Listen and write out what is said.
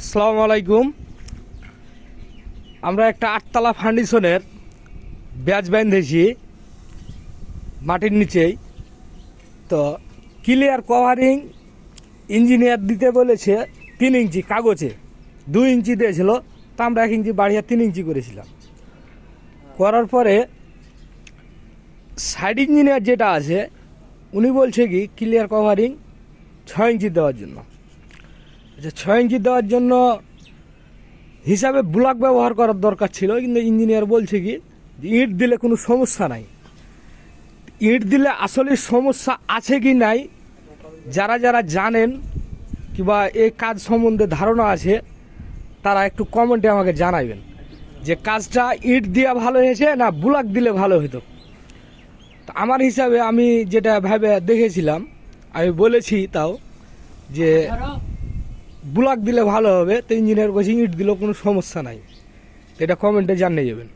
আসসালামু আলাইকুম। আমরা একটা 8তলা ফাউন্ডেশনের ব্যাচ বেঁধেছি মাটির নিচেই। তো ক্লিয়ার কভারিং ইঞ্জিনিয়ার দিতে বলেছে 3 ইঞ্চি, কাগজে 2 ইঞ্চি দিয়েছিল, তা আমরা 1 ইঞ্চি বাড়িয়ে 3 ইঞ্চি করেছিলাম। করার পরে সাইড ইঞ্জিনিয়ার যেটা আছে উনি বলছে কি ক্লিয়ার কভারিং 6 ইঞ্চি দেওয়ার জন্য। আচ্ছা, 6 ইঞ্চি দেওয়ার জন্য হিসাবে ব্লক ব্যবহার করার দরকার ছিল, কিন্তু ইঞ্জিনিয়ার বলছে কি ইট দিলে কোনো সমস্যা নাই। ইট দিলে আসলে সমস্যা আছে কি নাই, যারা যারা জানেন কিংবা এই কাজ সম্বন্ধে ধারণা আছে তারা একটু কমেন্টে আমাকে জানাবেন যে কাজটা ইট দেওয়া ভালো হয়েছে না ব্লক দিলে ভালো হতো। তো আমার হিসাবে আমি যেটা ভেবে দেখেছিলাম, আমি বলেছি তাও যে ব্লক দিলে ভালো হবে। তো ইঞ্জিনিয়ার বলছি ইট দিলেও কোনো সমস্যা নাই। তো এটা কমেন্টে জানিয়ে যাবেন।